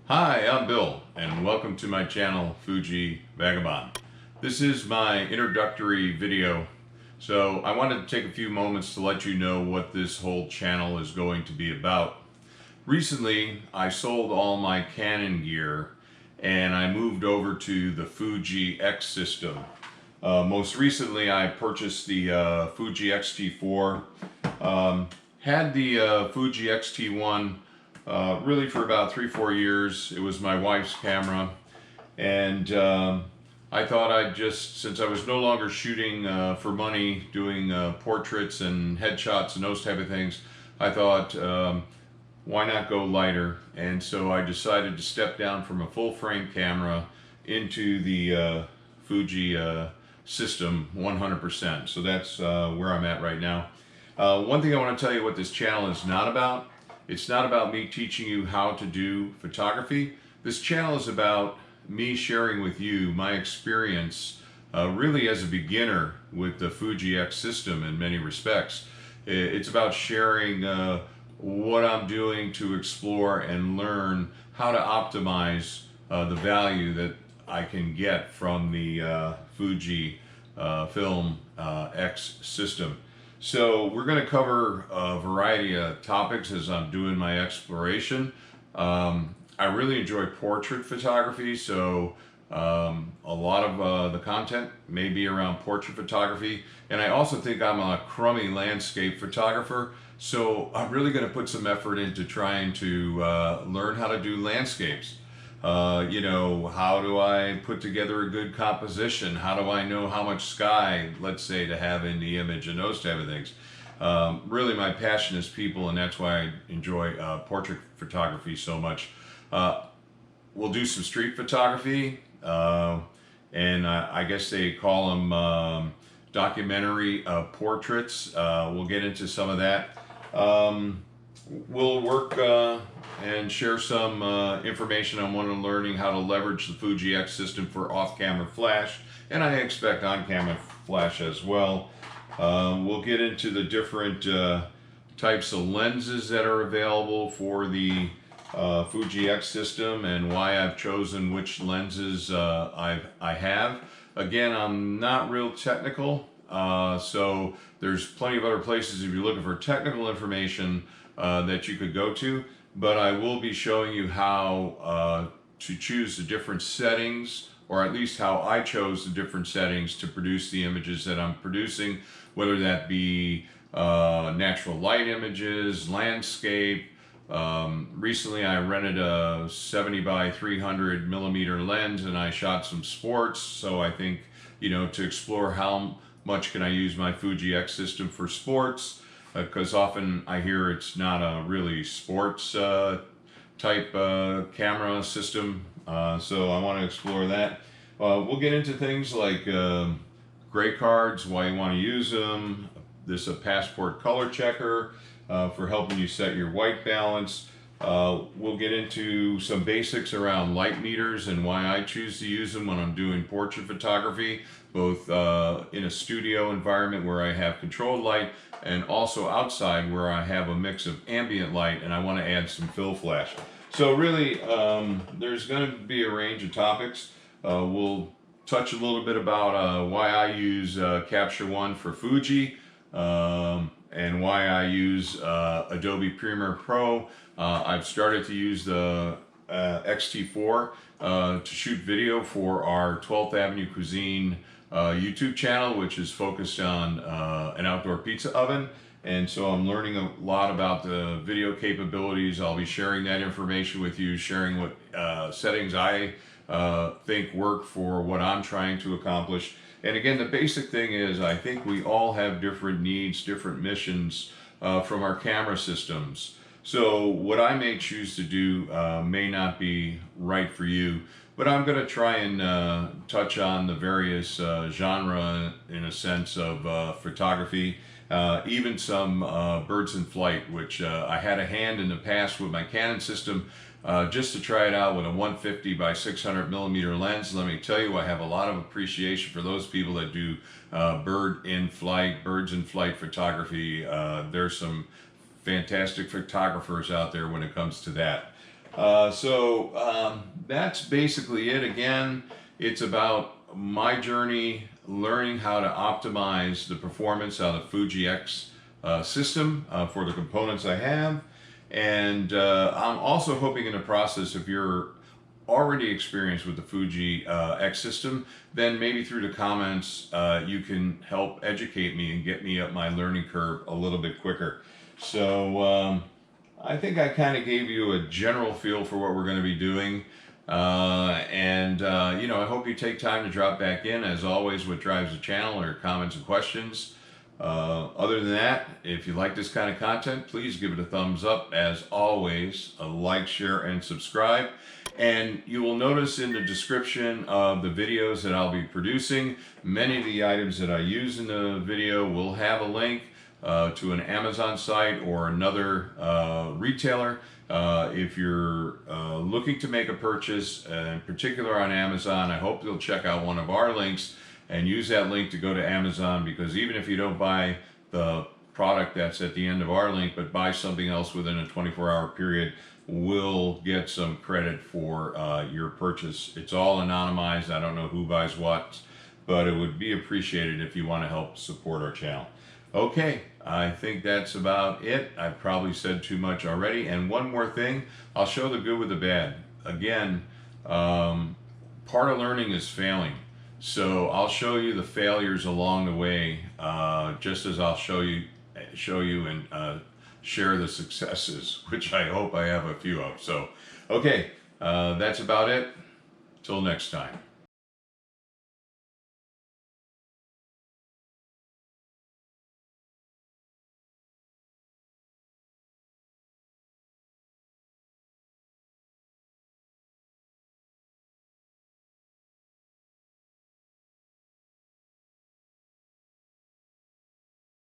Hi, I'm Bill, and welcome to my channel, Fuji Vagabond. This is my introductory video, so I wanted to take a few moments to let you know what this whole channel is going to be about. Recently, I sold all my Canon gear, and I moved over to the Fuji X System. Most recently, I purchased the Fuji X-T4, had the Fuji X-T1 really for about 3-4 years. It was my wife's camera, and I thought I'd just, since I was no longer shooting for money, doing portraits and headshots and those type of things, I thought why not go lighter? And so I decided to step down from a full frame camera into the Fuji system 100%. So that's where I'm at right now. One thing I want to tell you what this channel is not about. It's not about me teaching you how to do photography. This channel is about me sharing with you my experience really as a beginner with the Fuji X system in many respects. It's about sharing what I'm doing to explore and learn how to optimize the value that I can get from the Fujifilm X system. So we're going to cover a variety of topics as I'm doing my exploration. I really enjoy portrait photography, so a lot of the content may be around portrait photography. And I also think I'm a crummy landscape photographer, so I'm really going to put some effort into trying to learn how to do landscapes. You know, how do I put together a good composition? How do I know how much sky, let's say, to have in the image and those type of things? Really, my passion is people, and that's why I enjoy portrait photography so much. We'll do some street photography, and I guess they call them documentary portraits. We'll get into some of that. We'll work and share some information on learning how to leverage the Fuji X system for off-camera flash, and I expect on-camera flash as well. We'll get into the different types of lenses that are available for the Fuji X system and why I've chosen which lenses I have. Again, I'm not real technical, so there's plenty of other places if you're looking for technical information that you could go to, but I will be showing you how to choose the different settings, or at least how I chose the different settings to produce the images that I'm producing, whether that be natural light images, landscape. Recently I rented a 70 by 300 millimeter lens and I shot some sports, so I think, you know, to explore how much can I use my Fuji X system for sports, because often I hear it's not a really sports type camera system, so I want to explore that. We'll get into things like gray cards, why you want to use them, this a passport color checker for helping you set your white balance. We'll get into some basics around light meters and why I choose to use them when I'm doing portrait photography, both in a studio environment where I have controlled light and also outside where I have a mix of ambient light and I want to add some fill flash. So really, there's going to be a range of topics. We'll touch a little bit about why I use Capture One for Fuji, and why I use Adobe Premiere Pro. I've started to use the X-T4 to shoot video for our 12th Avenue Cuisine YouTube channel, which is focused on an outdoor pizza oven. And so I'm learning a lot about the video capabilities. I'll be sharing that information with you, sharing what settings I think work for what I'm trying to accomplish. And again, the basic thing is I think we all have different needs, different missions from our camera systems. So what I may choose to do may not be right for you, but I'm going to try and touch on the various genre in a sense of photography, even some birds in flight, which I had a hand in the past with my Canon system just to try it out with a 150 by 600 millimeter lens. Let me tell you, I have a lot of appreciation for those people that do birds in flight photography. There's some fantastic photographers out there when it comes to that. That's basically it. Again, it's about my journey learning how to optimize the performance out of Fuji X system for the components I have. And I'm also hoping in the process, if you're already experienced with the Fuji X system, then maybe through the comments you can help educate me and get me up my learning curve a little bit quicker. So I think I kind of gave you a general feel for what we're going to be doing. You know, I hope you take time to drop back in. As always, what drives the channel are comments and questions. Other than that, if you like this kind of content, please give it a thumbs up. As always, a like, share, and subscribe. And you will notice in the description of the videos that I'll be producing, many of the items that I use in the video will have a link to an Amazon site or another retailer. If you're looking to make a purchase, in particular on Amazon, I hope you'll check out one of our links and use that link to go to Amazon, because even if you don't buy the product that's at the end of our link, but buy something else within a 24-hour period, we'll get some credit for your purchase. It's all anonymized. I don't know who buys what, but it would be appreciated if you want to help support our channel. Okay, I think that's about it. I've probably said too much already. And one more thing, I'll show the good with the bad. Again, part of learning is failing. So I'll show you the failures along the way, just as I'll show you and share the successes, which I hope I have a few of. So, okay, that's about it. Till next time.